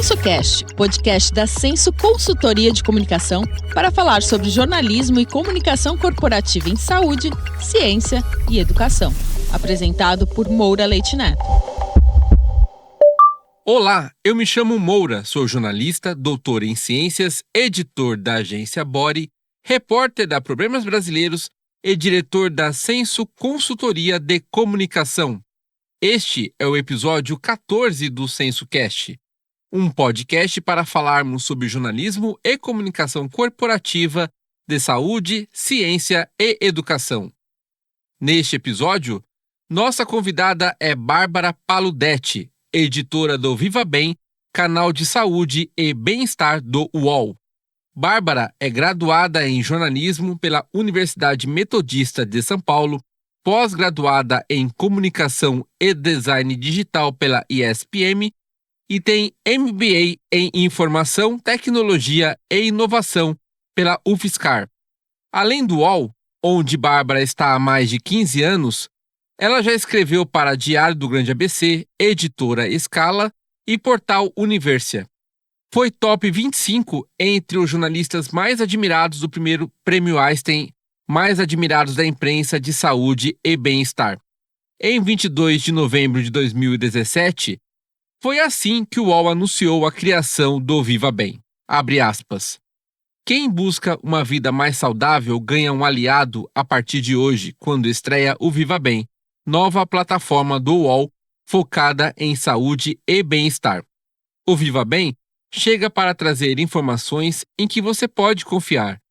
SensoCast, podcast da Senso Consultoria de Comunicação para falar sobre jornalismo e comunicação corporativa em saúde, ciência e educação. Apresentado por Moura Leite Neto. Olá, eu me chamo Moura, sou jornalista, doutor em ciências, editor da agência Body, repórter da Problemas Brasileiros e diretor da Senso Consultoria de Comunicação. Este é o episódio 14 do SensoCast, um podcast para falarmos sobre jornalismo e comunicação corporativa de saúde, ciência e educação. Neste episódio, nossa convidada é Bárbara Paludetti, editora do Viva Bem, canal de saúde e bem-estar do UOL. Bárbara é graduada em jornalismo pela Universidade Metodista de São Paulo, pós-graduada em comunicação e design digital pela ISPM e tem MBA em informação, tecnologia e inovação pela UFSCar. Além do UOL, onde Bárbara está há mais de 15 anos, ela já escreveu para Diário do Grande ABC, Editora Escala e Portal Universia. Foi top 25 entre os jornalistas mais admirados do primeiro Prêmio Einstein, mais admirados da imprensa de saúde e bem-estar. Em 22 de novembro de 2017, foi assim que o UOL anunciou a criação do Viva Bem. Abre aspas. Quem busca uma vida mais saudável ganha um aliado a partir de hoje, quando estreia o Viva Bem, nova plataforma do UOL focada em saúde e bem-estar. O Viva Bem chega para trazer informações em que você pode confiar.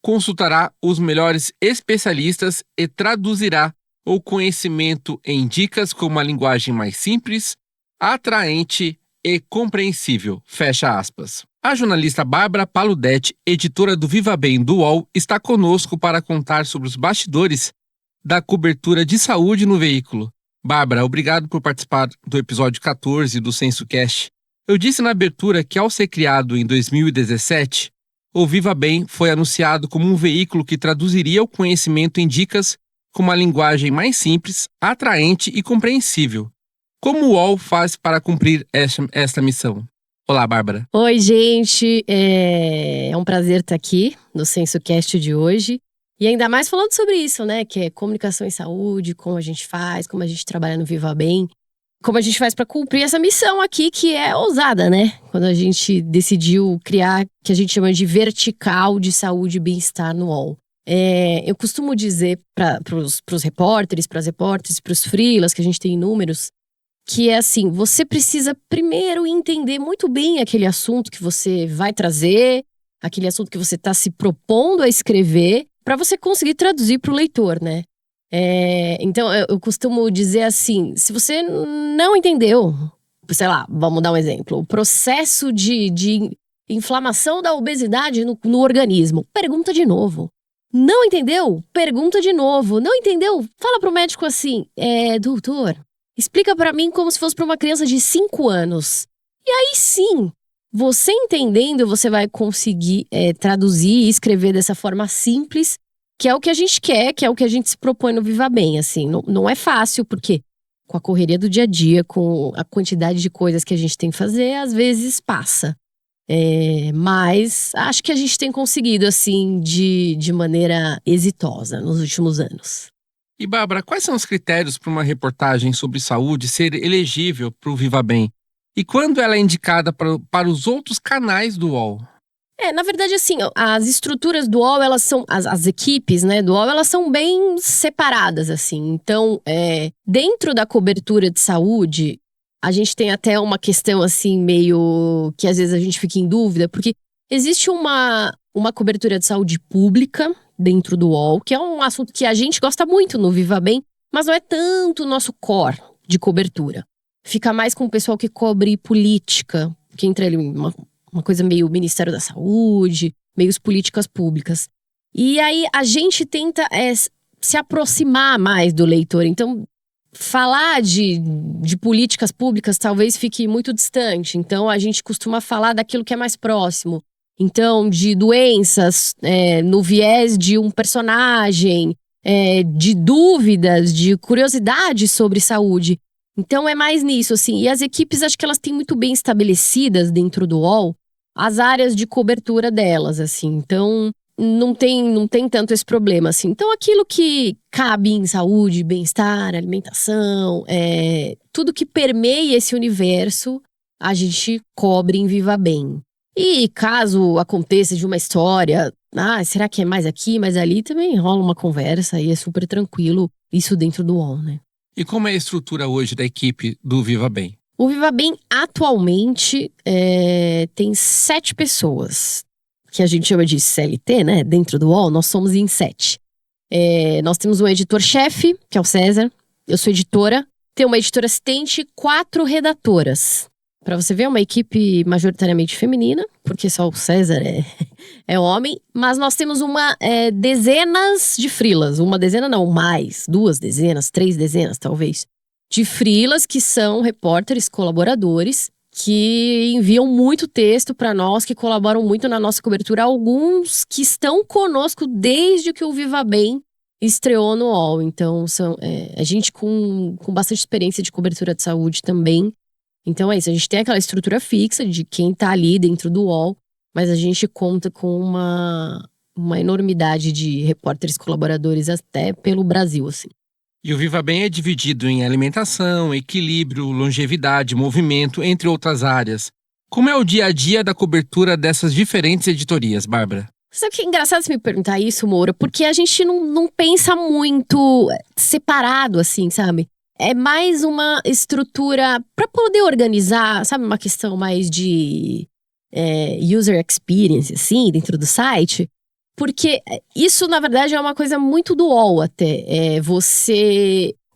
Consultará os melhores especialistas e traduzirá o conhecimento em dicas com uma linguagem mais simples, atraente e compreensível. Fecha aspas. A jornalista Bárbara Paludetti, editora do Viva Bem do UOL, está conosco para contar sobre os bastidores da cobertura de saúde no veículo. Bárbara, obrigado por participar do episódio 14 do SensoCast. Eu disse na abertura que, ao ser criado em 2017, o Viva Bem foi anunciado como um veículo que traduziria o conhecimento em dicas com uma linguagem mais simples, atraente e compreensível. Como o UOL faz para cumprir esta missão? Olá, Bárbara. Oi, gente. É um prazer estar aqui no SensoCast de hoje. E ainda mais falando sobre isso, né? Que é comunicação em saúde, como a gente faz, como a gente trabalha no Viva Bem. Como a gente faz para cumprir essa missão aqui, que é ousada, né? Quando a gente decidiu criar, que a gente chama de vertical de saúde e bem-estar no UOL. Eu costumo dizer para os repórteres, para as repórteres, para os freelas, que a gente tem inúmeros, que é assim, você precisa primeiro entender muito bem aquele assunto que você vai trazer, aquele assunto que você está se propondo a escrever, para você conseguir traduzir para o leitor, né? Então, eu costumo dizer assim, se você não entendeu, sei lá, vamos dar um exemplo, o processo de inflamação da obesidade no organismo, pergunta de novo. Não entendeu? Pergunta de novo. Não entendeu? Fala pro médico assim, doutor, explica para mim como se fosse para uma criança de 5 anos. E aí sim, você entendendo, você vai conseguir traduzir e escrever dessa forma simples, que é o que a gente quer, que é o que a gente se propõe no Viva Bem, assim. Não é fácil, porque com a correria do dia a dia, com a quantidade de coisas que a gente tem que fazer, às vezes passa. Mas acho que a gente tem conseguido, assim, de maneira exitosa nos últimos anos. E, Bárbara, quais são os critérios para uma reportagem sobre saúde ser elegível para o Viva Bem? E quando ela é indicada para os outros canais do UOL? Na verdade, assim, as estruturas do UOL, elas são, as equipes, né, do UOL, elas são bem separadas, assim. Então, dentro da cobertura de saúde, a gente tem até uma questão, assim, meio que às vezes a gente fica em dúvida, porque existe uma cobertura de saúde pública dentro do UOL, que é um assunto que a gente gosta muito no Viva Bem, mas não é tanto o nosso core de cobertura. Fica mais com o pessoal que cobre política, que entra ali uma coisa meio Ministério da Saúde, meio as políticas públicas. E aí a gente tenta se aproximar mais do leitor. Então, falar de políticas públicas talvez fique muito distante. Então, a gente costuma falar daquilo que é mais próximo. Então, de doenças no viés de um personagem, de dúvidas, de curiosidades sobre saúde. Então é mais nisso, assim. E as equipes, acho que elas têm muito bem estabelecidas dentro do UOL as áreas de cobertura delas, assim. Então não tem tanto esse problema, assim. Então aquilo que cabe em saúde, bem-estar, alimentação, tudo que permeia esse universo, a gente cobre em Viva Bem. E caso aconteça de uma história, será que é mais aqui, mais ali, também rola uma conversa e é super tranquilo isso dentro do UOL, né? E como é a estrutura hoje da equipe do Viva Bem? O Viva Bem, atualmente, tem 7 pessoas, que a gente chama de CLT, né? Dentro do UOL, nós somos em 7. Nós temos um editor-chefe, que é o César. Eu sou editora. Tem uma editora assistente, 4 redatoras. Pra você ver, é uma equipe majoritariamente feminina, porque só o César é homem. Mas nós temos dezenas de freelas. Uma dezena não, mais. 2 dezenas, 3 dezenas, talvez. De freelas que são repórteres, colaboradores, que enviam muito texto para nós, que colaboram muito na nossa cobertura. Alguns que estão conosco desde que o Viva Bem estreou no UOL. Então, são a gente com bastante experiência de cobertura de saúde também. Então é isso, a gente tem aquela estrutura fixa de quem tá ali dentro do UOL, mas a gente conta com uma enormidade de repórteres colaboradores até pelo Brasil, assim. E o Viva Bem é dividido em alimentação, equilíbrio, longevidade, movimento, entre outras áreas. Como é o dia a dia da cobertura dessas diferentes editorias, Bárbara? Sabe que é engraçado você me perguntar isso, Moura? Porque a gente não pensa muito separado, assim, sabe? É mais uma estrutura para poder organizar, sabe? Uma questão mais de user experience, assim, dentro do site. Porque isso, na verdade, é uma coisa muito do UOL até.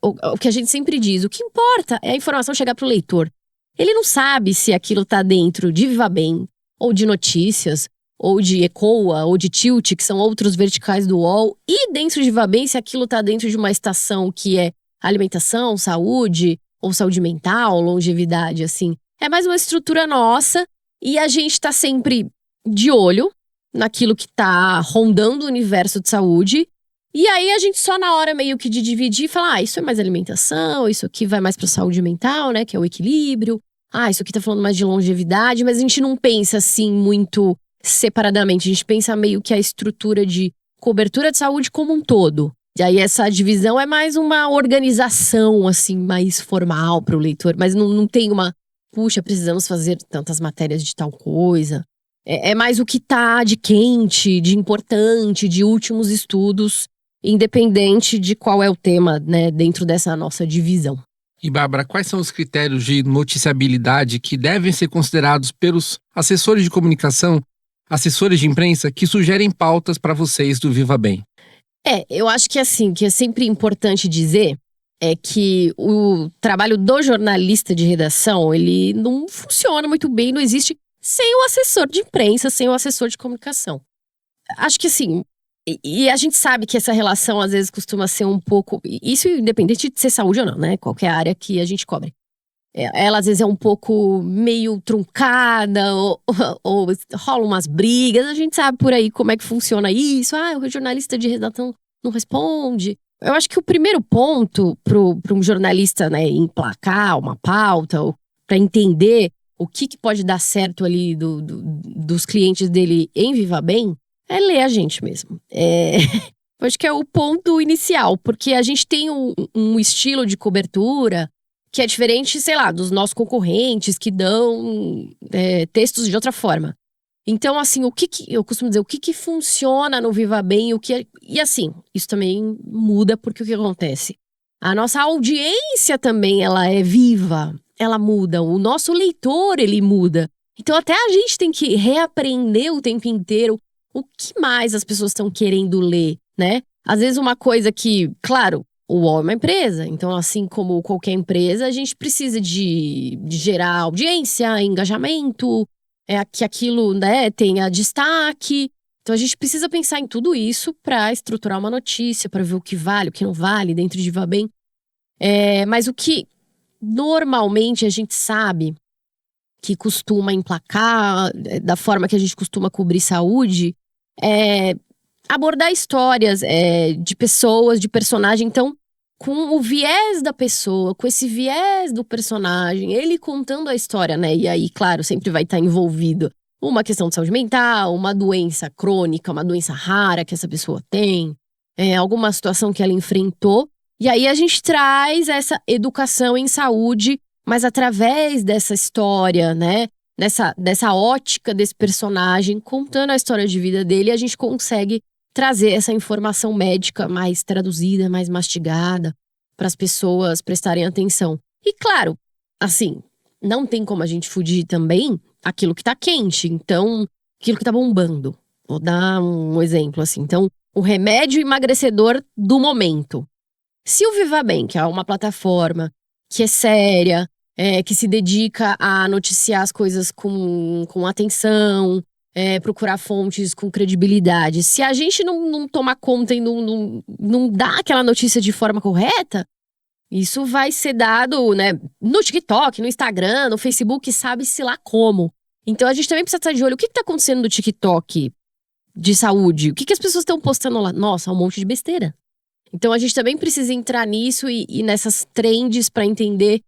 O que a gente sempre diz, o que importa é a informação chegar pro leitor. Ele não sabe se aquilo tá dentro de Viva Bem, ou de Notícias, ou de Ecoa, ou de Tilt, que são outros verticais do UOL. E dentro de Viva Bem, se aquilo tá dentro de uma estação que é alimentação, saúde, ou saúde mental, longevidade, assim. É mais uma estrutura nossa e a gente tá sempre de olho naquilo que tá rondando o universo de saúde. E aí a gente só na hora meio que de dividir fala, isso é mais alimentação, isso aqui vai mais pra saúde mental, né, que é o equilíbrio. Isso aqui tá falando mais de longevidade, mas a gente não pensa assim muito separadamente. A gente pensa meio que a estrutura de cobertura de saúde como um todo. E aí essa divisão é mais uma organização, assim, mais formal para o leitor. Mas não tem puxa, precisamos fazer tantas matérias de tal coisa. É mais o que tá de quente, de importante, de últimos estudos, independente de qual é o tema, né, dentro dessa nossa divisão. E, Bárbara, quais são os critérios de noticiabilidade que devem ser considerados pelos assessores de comunicação, assessores de imprensa, que sugerem pautas para vocês do Viva Bem? Eu acho que assim, que é sempre importante dizer é que o trabalho do jornalista de redação, ele não funciona muito bem, não existe sem o assessor de imprensa, sem o assessor de comunicação. Acho que assim, e a gente sabe que essa relação às vezes costuma ser um pouco, isso independente de ser saúde ou não, né? Qualquer área que a gente cobre. Ela às vezes é um pouco meio truncada, ou rola umas brigas, a gente sabe por aí como é que funciona isso. O jornalista de redação não responde. Eu acho que o primeiro ponto para um jornalista, né, emplacar uma pauta, para entender o que pode dar certo ali dos clientes dele em Viva Bem, é ler a gente mesmo. Eu acho que é o ponto inicial, porque a gente tem um estilo de cobertura que é diferente, sei lá, dos nossos concorrentes que dão textos de outra forma. Então, assim, eu costumo dizer, o que funciona no Viva Bem, e assim, isso também muda porque o que acontece? A nossa audiência também, ela é viva, ela muda, o nosso leitor, ele muda. Então, até a gente tem que reaprender o tempo inteiro o que mais as pessoas estão querendo ler, né? Às vezes uma coisa que, claro, o UOL é uma empresa, então assim como qualquer empresa, a gente precisa de gerar audiência, engajamento, que aquilo, né, tenha destaque. Então a gente precisa pensar em tudo isso para estruturar uma notícia, para ver o que vale, o que não vale dentro de Viva Bem. Mas o que normalmente a gente sabe que costuma emplacar, da forma que a gente costuma cobrir saúde, abordar histórias de pessoas, de personagem. Então, com o viés da pessoa, com esse viés do personagem, ele contando a história, né? E aí, claro, sempre vai estar envolvido uma questão de saúde mental, uma doença crônica, uma doença rara que essa pessoa tem, alguma situação que ela enfrentou. E aí a gente traz essa educação em saúde, mas através dessa história, né? Dessa ótica desse personagem, contando a história de vida dele, a gente consegue trazer essa informação médica mais traduzida, mais mastigada, para as pessoas prestarem atenção. E claro, assim, não tem como a gente fugir também aquilo que tá quente, então, aquilo que tá bombando. Vou dar um exemplo assim. Então, o remédio emagrecedor do momento. Se o Viva Bem, que é uma plataforma que é séria, que se dedica a noticiar as coisas com atenção, procurar fontes com credibilidade. Se a gente não tomar conta e não dá aquela notícia de forma correta, isso vai ser dado, né, no TikTok, no Instagram, no Facebook, sabe-se lá como. Então a gente também precisa estar de olho. O que está acontecendo no TikTok de saúde? O que as pessoas estão postando lá? Nossa, um monte de besteira. Então a gente também precisa entrar nisso e nessas trends para entender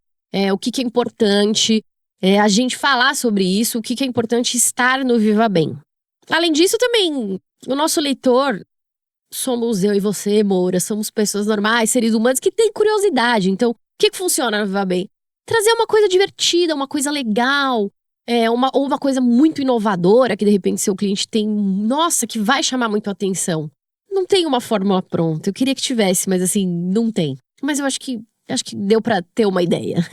o que é importante. A gente falar sobre isso, o que é importante estar no Viva Bem. Além disso, também, o nosso leitor, somos eu e você, Moura, somos pessoas normais, seres humanos que têm curiosidade. Então, o que funciona no Viva Bem? Trazer uma coisa divertida, uma coisa legal, ou uma coisa muito inovadora, que de repente seu cliente tem, nossa, que vai chamar muito a atenção. Não tem uma fórmula pronta, eu queria que tivesse, mas assim, não tem. Mas eu acho que deu pra ter uma ideia.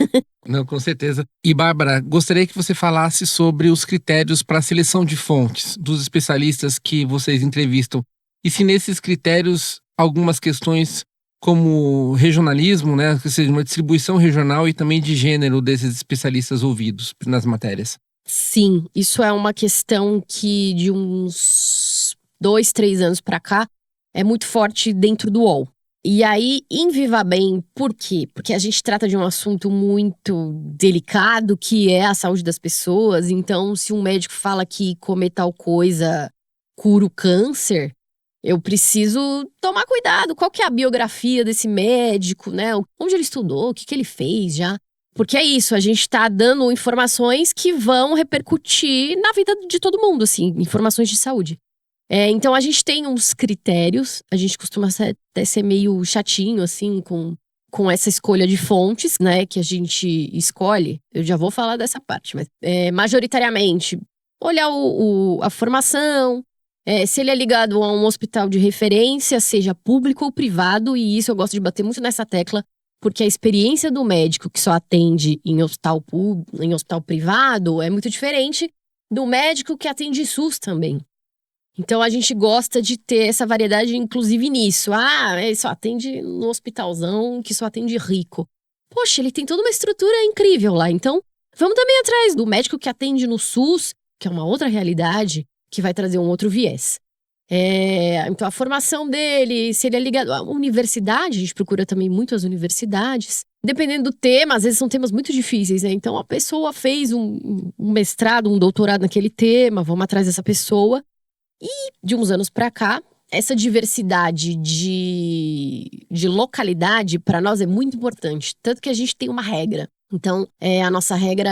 Não, com certeza. E, Bárbara, gostaria que você falasse sobre os critérios para a seleção de fontes dos especialistas que vocês entrevistam. E se nesses critérios, algumas questões como regionalismo, né, ou seja, uma distribuição regional e também de gênero desses especialistas ouvidos nas matérias. Sim, isso é uma questão que de uns 2, 3 anos pra cá é muito forte dentro do UOL. E aí, em Viva Bem, por quê? Porque a gente trata de um assunto muito delicado, que é a saúde das pessoas. Então, se um médico fala que comer tal coisa cura o câncer, eu preciso tomar cuidado. Qual que é a biografia desse médico, né? Onde ele estudou, o que ele fez já. Porque é isso, a gente tá dando informações que vão repercutir na vida de todo mundo, assim, informações de saúde. Então a gente tem uns critérios, a gente costuma até ser meio chatinho, assim, com essa escolha de fontes, né, que a gente escolhe. Eu já vou falar dessa parte, mas majoritariamente, olhar a formação, se ele é ligado a um hospital de referência, seja público ou privado, e isso eu gosto de bater muito nessa tecla, porque a experiência do médico que só atende em hospital privado é muito diferente do médico que atende SUS também. Então a gente gosta de ter essa variedade, inclusive nisso. Ele só atende no hospitalzão, que só atende rico. Poxa, ele tem toda uma estrutura incrível lá. Então, vamos também atrás do médico que atende no SUS, que é uma outra realidade, que vai trazer um outro viés. Então, a formação dele, se ele é ligado à universidade, a gente procura também muito as universidades. Dependendo do tema, às vezes são temas muito difíceis, né? Então, a pessoa fez um mestrado, um doutorado naquele tema, vamos atrás dessa pessoa. E, de uns anos pra cá, essa diversidade de localidade, para nós, é muito importante. Tanto que a gente tem uma regra. Então, a nossa regra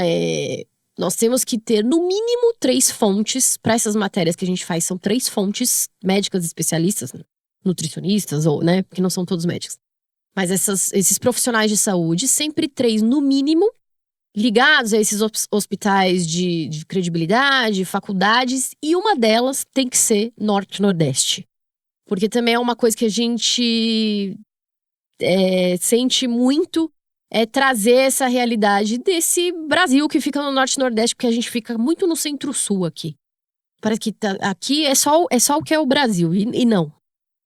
nós temos que ter, no mínimo, 3 fontes para essas matérias que a gente faz. São 3 fontes médicas especialistas, nutricionistas, ou, né? Porque não são todos médicos. Mas esses profissionais de saúde, sempre 3, no mínimo, ligados a esses hospitais de credibilidade, faculdades, e uma delas tem que ser Norte-Nordeste. Porque também é uma coisa que a gente sente muito, trazer essa realidade desse Brasil que fica no Norte-Nordeste, porque a gente fica muito no Centro-Sul aqui. Parece que aqui é só o que é o Brasil, e não.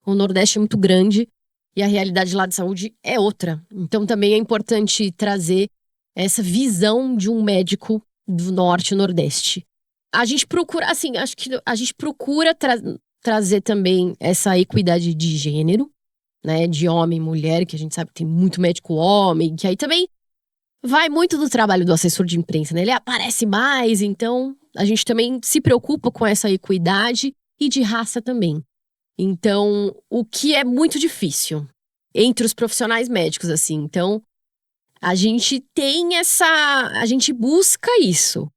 O Nordeste é muito grande e a realidade lá de saúde é outra. Então também é importante trazer essa visão de um médico do Norte e Nordeste. A gente procura, assim, acho que a gente procura trazer também essa equidade de gênero, né, de homem e mulher, que a gente sabe que tem muito médico homem, que aí também vai muito do trabalho do assessor de imprensa, né? Ele aparece mais, então a gente também se preocupa com essa equidade e de raça também. Então, o que é muito difícil entre os profissionais médicos, assim. Então, a gente tem a gente busca isso,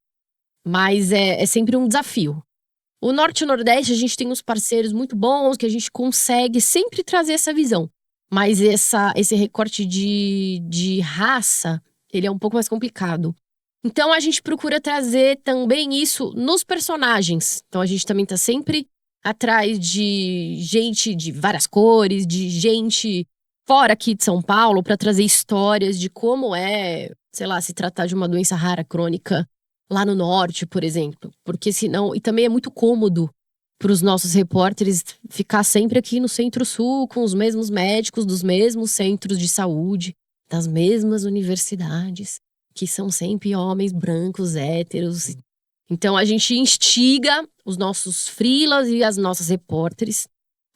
mas é sempre um desafio. O Norte e o Nordeste, a gente tem uns parceiros muito bons, que a gente consegue sempre trazer essa visão. Mas esse recorte de raça, ele é um pouco mais complicado. Então, a gente procura trazer também isso nos personagens. Então, a gente também tá sempre atrás de gente de várias cores, de gente fora aqui de São Paulo, para trazer histórias de como é, sei lá, se tratar de uma doença rara crônica lá no norte, por exemplo. Porque senão. E também é muito cômodo para os nossos repórteres ficar sempre aqui no Centro-Sul, com os mesmos médicos dos mesmos centros de saúde, das mesmas universidades, que são sempre homens brancos, héteros. Então a gente instiga os nossos freelas e as nossas repórteres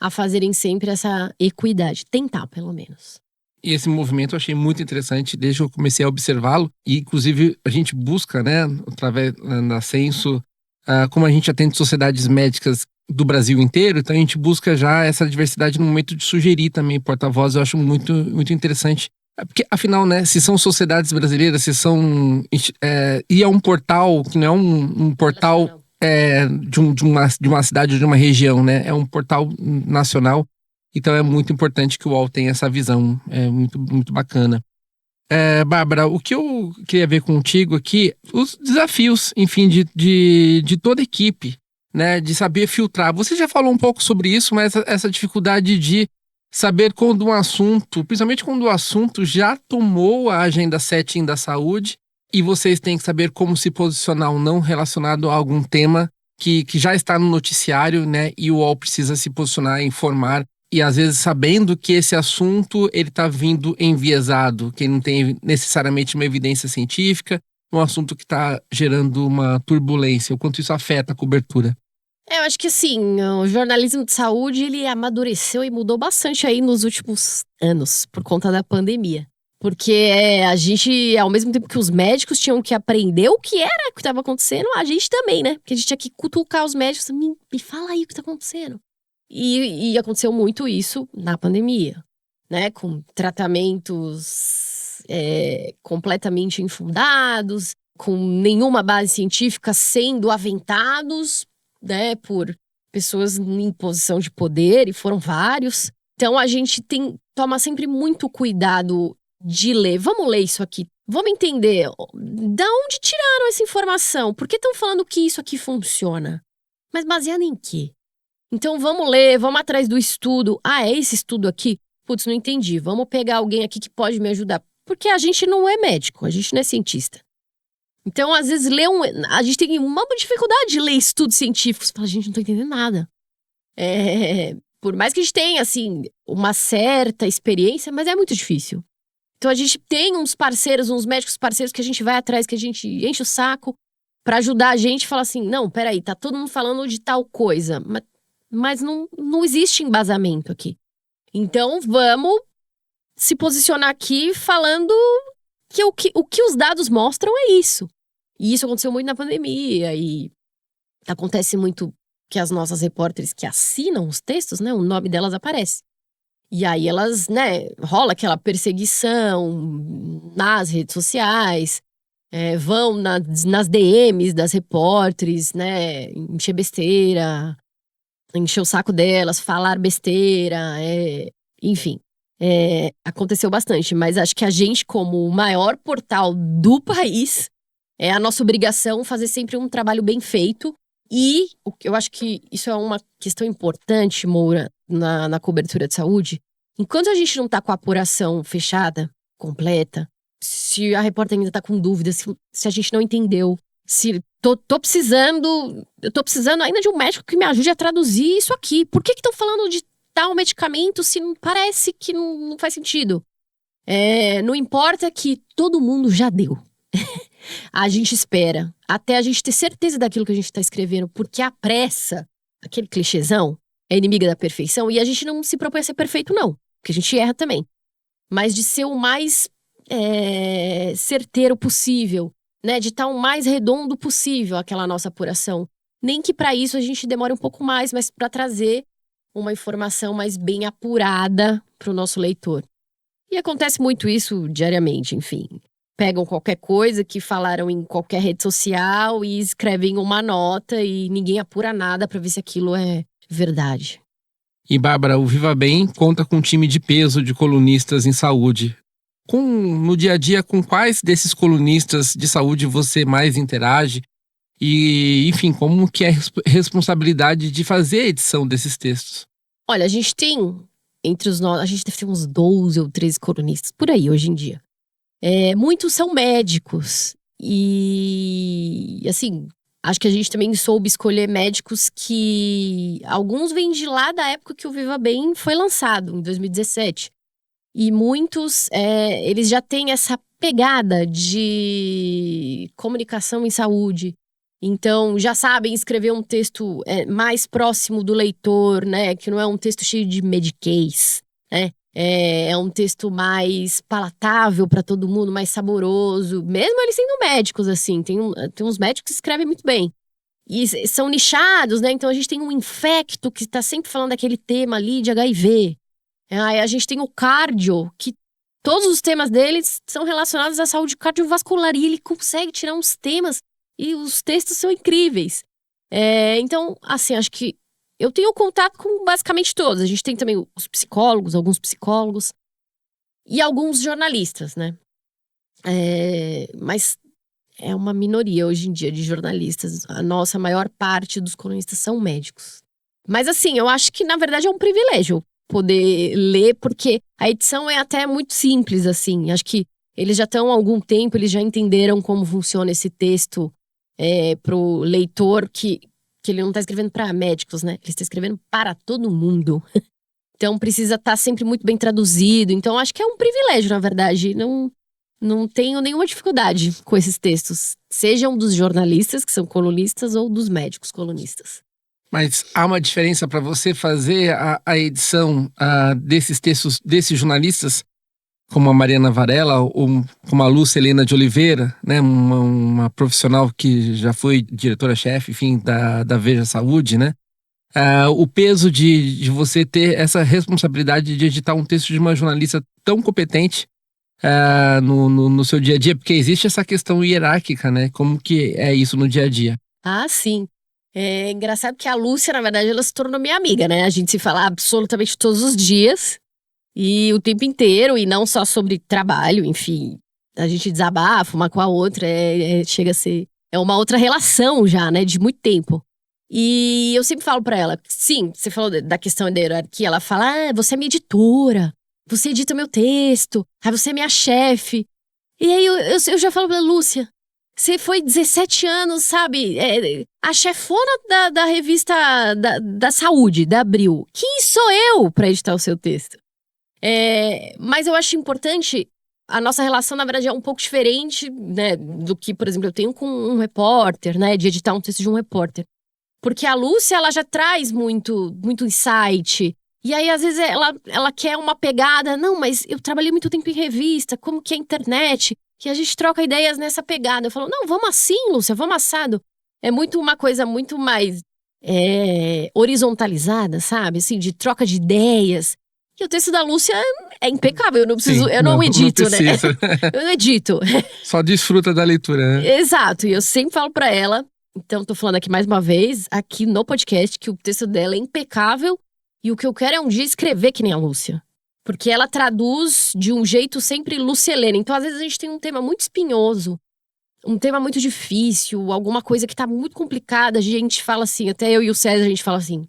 a fazerem sempre essa equidade. Tentar, pelo menos. E esse movimento eu achei muito interessante desde que eu comecei a observá-lo. E, inclusive, a gente busca, né, através da Censo, como a gente atende sociedades médicas do Brasil inteiro, então a gente busca já essa diversidade no momento de sugerir também porta-voz. Eu acho muito, muito interessante. Porque, afinal, né, se são sociedades brasileiras, se são... e é um portal que não é um portal de uma cidade ou de uma região, né? É um portal nacional. Então é muito importante que o UOL tenha essa visão. É muito, muito bacana. Bárbara, o que eu queria ver contigo aqui, os desafios, enfim, de toda a equipe, né? De saber filtrar. Você já falou um pouco sobre isso, mas essa dificuldade de saber quando um assunto, principalmente quando o assunto já tomou a agenda setting da saúde e vocês têm que saber como se posicionar ou não relacionado a algum tema que já está no noticiário, né? E o UOL precisa se posicionar, informar. E às vezes sabendo que esse assunto ele está vindo enviesado, que ele não tem necessariamente uma evidência científica, um assunto que está gerando uma turbulência, o quanto isso afeta a cobertura. Eu acho que assim, o jornalismo de saúde, ele amadureceu e mudou bastante aí nos últimos anos, por conta da pandemia. Porque a gente, ao mesmo tempo que os médicos tinham que aprender o que era que estava acontecendo, a gente também, né? Porque a gente tinha que cutucar os médicos, me fala aí o que está acontecendo. E aconteceu muito isso na pandemia, né? Com tratamentos completamente infundados, com nenhuma base científica sendo aventados, né? Por pessoas em posição de poder, e foram vários. Então a gente toma sempre muito cuidado de ler. Vamos ler isso aqui. Vamos entender da onde tiraram essa informação. Por que estão falando que isso aqui funciona? Mas baseado em quê? Então vamos ler, vamos atrás do estudo. É esse estudo aqui? Putz, não entendi. Vamos pegar alguém aqui que pode me ajudar. Porque a gente não é médico, a gente não é cientista. Então, às vezes, a gente tem uma dificuldade de ler estudos científicos. Fala, gente, não tô entendendo nada. Por mais que a gente tenha, assim, uma certa experiência, mas é muito difícil. Então, a gente tem uns parceiros, uns médicos parceiros que a gente vai atrás, que a gente enche o saco pra ajudar a gente e falar assim, não, peraí, tá todo mundo falando de tal coisa, mas não existe embasamento aqui. Então, vamos se posicionar aqui falando que o que os dados mostram é isso. E isso aconteceu muito na pandemia. E acontece muito que as nossas repórteres que assinam os textos, né? O nome delas aparece. E aí elas, né? Rola aquela perseguição nas redes sociais. Vão nas DMs das repórteres, né? Encher besteira, encher o saco delas, falar besteira, enfim. Aconteceu bastante, mas acho que a gente, como o maior portal do país, é a nossa obrigação fazer sempre um trabalho bem feito. E eu acho que isso é uma questão importante, Moura, na cobertura de saúde. Enquanto a gente não tá com a apuração fechada, completa, se a repórter ainda tá com dúvidas, se a gente não entendeu, se eu tô precisando ainda de um médico que me ajude a traduzir isso aqui. Por que estão falando de tal medicamento se não parece que não faz sentido? Não importa que todo mundo já deu. A gente espera até a gente ter certeza daquilo que a gente tá escrevendo, porque a pressa, aquele clichêzão, é inimiga da perfeição, e a gente não se propõe a ser perfeito, não, porque a gente erra também. Mas de ser o mais certeiro possível, né? De estar o mais redondo possível aquela nossa apuração. Nem que para isso a gente demore um pouco mais, mas para trazer uma informação mais bem apurada para o nosso leitor. E acontece muito isso diariamente, enfim. Pegam qualquer coisa que falaram em qualquer rede social e escrevem uma nota e ninguém apura nada para ver se aquilo é verdade. E, Bárbara, o Viva Bem conta com um time de peso de colunistas em saúde. No dia a dia, com quais desses colunistas de saúde você mais interage? E, enfim, como que é a responsabilidade de fazer a edição desses textos? Olha, a gente tem, a gente deve ter uns 12 ou 13 colunistas, por aí, hoje em dia. Muitos são médicos. E, assim, acho que a gente também soube escolher médicos que… Alguns vêm de lá da época que o Viva Bem foi lançado, em 2017. E muitos, eles já têm essa pegada de comunicação em saúde. Então, já sabem escrever um texto mais próximo do leitor, né? Que não é um texto cheio de mediquês, né? É um texto mais palatável para todo mundo, mais saboroso. Mesmo eles sendo médicos, assim. Tem uns médicos que escrevem muito bem. E são nichados, né? Então, a gente tem um infecto que está sempre falando daquele tema ali de HIV. Aí a gente tem o cardio, que todos os temas deles são relacionados à saúde cardiovascular. E ele consegue tirar uns temas e os textos são incríveis. Então, assim, acho que eu tenho contato com basicamente todos. A gente tem também os psicólogos, alguns psicólogos e alguns jornalistas, né? Mas é uma minoria hoje em dia de jornalistas. A nossa maior parte dos colunistas são médicos. Mas assim, eu acho que na verdade é um privilégio poder ler, porque a edição é até muito simples, assim. Acho que eles já estão há algum tempo, eles já entenderam como funciona esse texto pro leitor, que ele não está escrevendo para médicos, né? Ele está escrevendo para todo mundo. Então precisa estar sempre muito bem traduzido. Então acho que é um privilégio, na verdade. Não tenho nenhuma dificuldade com esses textos. Sejam dos jornalistas, que são colunistas, ou dos médicos colunistas. Mas há uma diferença para você fazer a edição desses textos, desses jornalistas, como a Mariana Varela ou como a Lúcia Helena de Oliveira, né, uma profissional que já foi diretora-chefe, enfim, da Veja Saúde, né? O peso de você ter essa responsabilidade de editar um texto de uma jornalista tão competente no seu dia a dia, porque existe essa questão hierárquica, né? Como que é isso no dia a dia? Ah, sim. É engraçado que a Lúcia, na verdade, ela se tornou minha amiga, né? A gente se fala absolutamente todos os dias. E o tempo inteiro, e não só sobre trabalho, enfim. A gente desabafa uma com a outra, chega a ser… É uma outra relação já, né, de muito tempo. E eu sempre falo pra ela, sim, você falou da questão da hierarquia, ela fala, você é minha editora, você edita meu texto, você é minha chefe. E aí eu já falo pra Lúcia, você foi 17 anos, sabe, a chefona da revista da saúde, da Abril. Quem sou eu pra editar o seu texto? Mas eu acho importante, a nossa relação, na verdade, é um pouco diferente, né, do que, por exemplo, eu tenho com um repórter, né, de editar um texto de um repórter. Porque a Lúcia, ela já traz muito insight. E aí, às vezes, ela quer uma pegada. Não, mas eu trabalhei muito tempo em revista, como que é a internet? Que a gente troca ideias nessa pegada. Eu falo, não, vamos assim, Lúcia, vamos assado. É uma coisa muito mais horizontalizada, sabe? Assim, de troca de ideias. E o texto da Lúcia é impecável, eu não preciso, Sim, eu não edito, não né? Eu não edito. Só desfruta da leitura, né? Exato, e eu sempre falo pra ela, então tô falando aqui mais uma vez, aqui no podcast, que o texto dela é impecável e o que eu quero é um dia escrever que nem a Lúcia. Porque ela traduz de um jeito sempre Lúcia Helena. Então, às vezes, a gente tem um tema muito espinhoso, um tema muito difícil, alguma coisa que tá muito complicada, a gente fala assim, até eu e o César, a gente fala assim,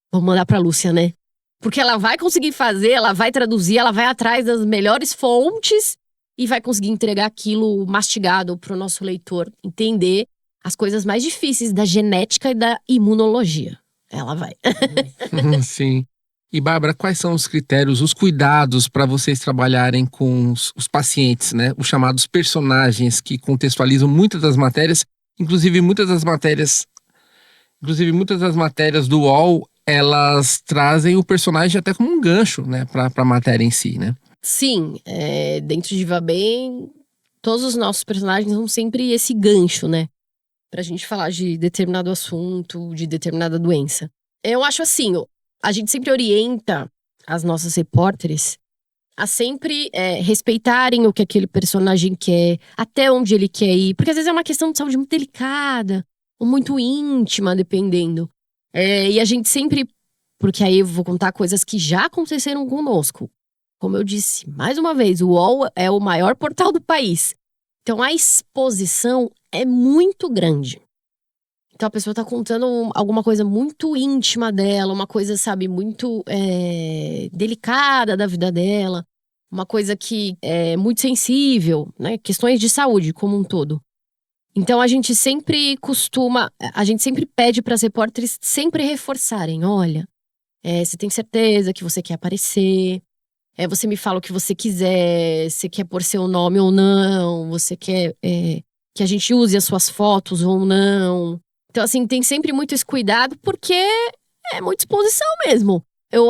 vamos mandar pra Lúcia, né? Porque ela vai conseguir fazer, ela vai traduzir, ela vai atrás das melhores fontes e vai conseguir entregar aquilo mastigado pro nosso leitor entender as coisas mais difíceis da genética e da imunologia. Ela vai. Sim. E, Bárbara, quais são os critérios, os cuidados para vocês trabalharem com os pacientes, né? Os chamados personagens que contextualizam muitas das matérias, inclusive muitas das matérias do UOL, elas trazem o personagem até como um gancho, né, para a matéria em si, né? Sim, dentro de Viva Bem, todos os nossos personagens são sempre esse gancho, né? Pra gente falar de determinado assunto, de determinada doença. Eu acho assim, a gente sempre orienta as nossas repórteres a sempre respeitarem o que aquele personagem quer, até onde ele quer ir. Porque às vezes é uma questão de saúde muito delicada, ou muito íntima, dependendo. E a gente sempre… Porque aí eu vou contar coisas que já aconteceram conosco. Como eu disse, mais uma vez, o UOL é o maior portal do país. Então a exposição é muito grande. Então a pessoa tá contando alguma coisa muito íntima dela, uma coisa, sabe, muito delicada da vida dela, uma coisa que é muito sensível, né? Questões de saúde como um todo. Então a gente sempre pede para as repórteres sempre reforçarem, olha, você tem certeza que você quer aparecer? Você me fala o que você quiser, você quer pôr seu nome ou não, você quer que a gente use as suas fotos ou não. Então, assim, tem sempre muito esse cuidado, porque é muita exposição mesmo.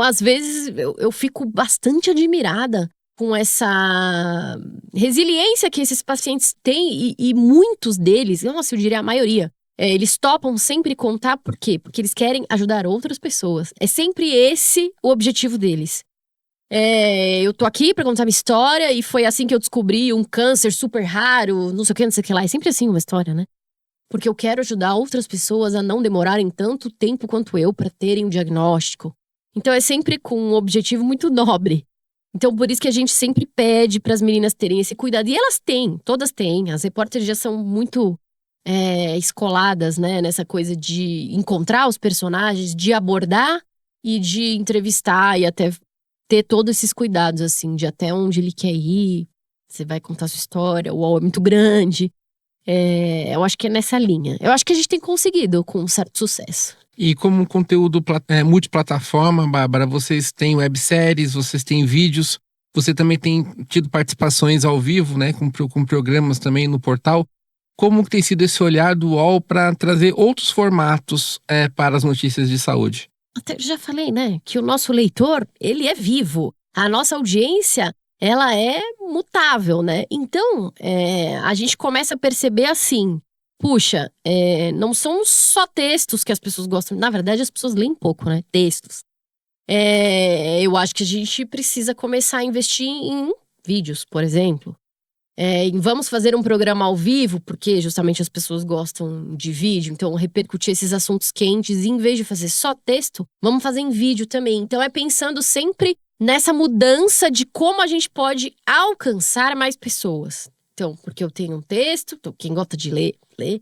Às vezes, eu fico bastante admirada com essa resiliência que esses pacientes têm, e muitos deles, nossa, eu diria a maioria, eles topam sempre contar, por quê? Porque eles querem ajudar outras pessoas. É sempre esse o objetivo deles. Eu tô aqui pra contar minha história, e foi assim que eu descobri um câncer super raro, não sei o que lá. É sempre assim uma história, né? Porque eu quero ajudar outras pessoas a não demorarem tanto tempo quanto eu para terem um diagnóstico. Então é sempre com um objetivo muito nobre. Então por isso que a gente sempre pede para as meninas terem esse cuidado. E elas têm, todas têm. As repórteres já são muito escoladas, né, nessa coisa de encontrar os personagens, de abordar e de entrevistar, e até ter todos esses cuidados, assim, de até onde ele quer ir. Você vai contar sua história, o UOL é muito grande. Eu acho que é nessa linha. Eu acho que a gente tem conseguido com um certo sucesso. E como conteúdo multiplataforma, Bárbara, vocês têm webséries, vocês têm vídeos, você também tem tido participações ao vivo, né, com programas também no portal. Como tem sido esse olhar do UOL para trazer outros formatos para as notícias de saúde? Até já falei, né, que o nosso leitor, ele é vivo. A nossa audiência, ela é mutável, né? Então, a gente começa a perceber assim, puxa, não são só textos que as pessoas gostam. Na verdade, as pessoas leem pouco, né? Textos. Eu acho que a gente precisa começar a investir em vídeos, por exemplo. Vamos fazer um programa ao vivo, porque justamente as pessoas gostam de vídeo. Então, repercutir esses assuntos quentes, e em vez de fazer só texto, vamos fazer em vídeo também. Então, pensando sempre nessa mudança de como a gente pode alcançar mais pessoas. Então, porque eu tenho um texto, então quem gosta de ler, lê.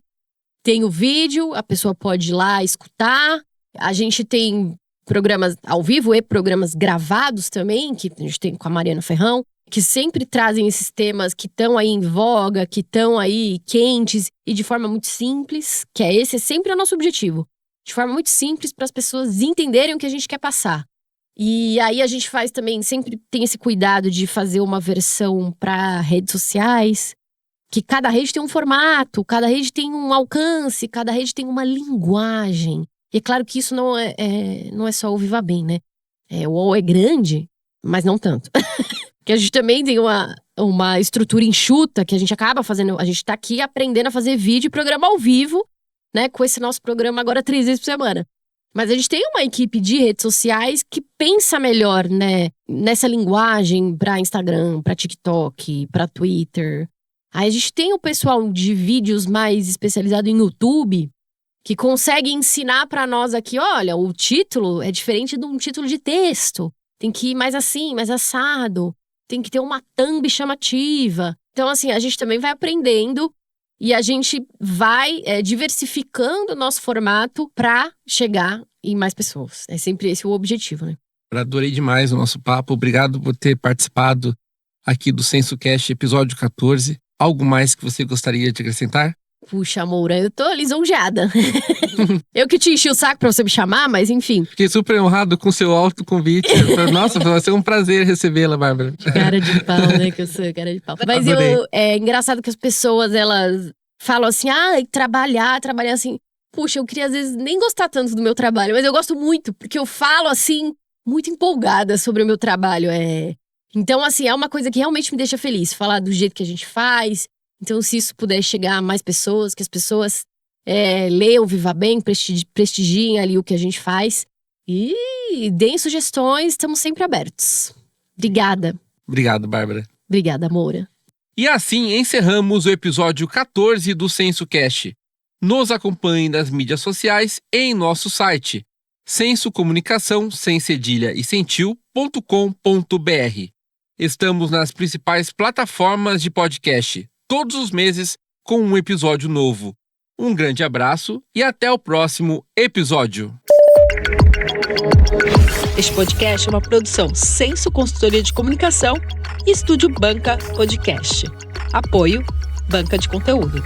Tem o vídeo, a pessoa pode ir lá escutar. A gente tem programas ao vivo e programas gravados também, que a gente tem com a Mariana Ferrão, que sempre trazem esses temas que estão aí em voga, que estão aí quentes, e de forma muito simples, que esse é sempre o nosso objetivo. De forma muito simples, para as pessoas entenderem o que a gente quer passar. E aí a gente faz também, sempre tem esse cuidado de fazer uma versão para redes sociais, que cada rede tem um formato, cada rede tem um alcance, cada rede tem uma linguagem. E é claro que isso não é só o Viva Bem, né? O UOL é grande, mas não tanto. Porque a gente também tem uma estrutura enxuta que a gente acaba fazendo. A gente tá aqui aprendendo a fazer vídeo e programa ao vivo, né? Com esse nosso programa agora 3 vezes por semana. Mas a gente tem uma equipe de redes sociais que pensa melhor, né? Nessa linguagem para Instagram, para TikTok, para Twitter. Aí a gente tem o pessoal de vídeos mais especializado em YouTube, que consegue ensinar para nós aqui, olha, o título é diferente de um título de texto. Tem que ir mais assim, mais assado. Tem que ter uma thumb chamativa. Então, assim, a gente também vai aprendendo e a gente vai diversificando o nosso formato para chegar em mais pessoas. É sempre esse o objetivo, né? Adorei demais o nosso papo. Obrigado por ter participado aqui do SensoCast, episódio 14. Algo mais que você gostaria de acrescentar? Puxa, Moura, eu tô lisonjeada. Eu que te enchi o saco pra você me chamar, mas enfim. Fiquei super honrado com o seu autoconvite. Nossa, vai ser um prazer recebê-la, Bárbara. Cara de pau, né, que eu sou, cara de pau. Mas é engraçado que as pessoas, elas falam assim, trabalhar assim. Puxa, eu queria às vezes nem gostar tanto do meu trabalho, mas eu gosto muito, porque eu falo assim, muito empolgada sobre o meu trabalho. Então, assim, é uma coisa que realmente me deixa feliz, falar do jeito que a gente faz. Então, se isso puder chegar a mais pessoas, que as pessoas leiam Viva Bem, prestigiem ali o que a gente faz, E deem sugestões, estamos sempre abertos. Obrigada. Obrigado, Bárbara. Obrigada, Moura. E assim encerramos o episódio 14 do SensoCast. Nos acompanhe nas mídias sociais e em nosso site sensocomunicação, sem cedilha e sem tio.com.br. Estamos nas principais plataformas de podcast, todos os meses com um episódio novo. Um grande abraço e até o próximo episódio. Este podcast é uma produção Senso Consultoria de Comunicação e Estúdio Banca Podcast. Apoio Banca de Conteúdo.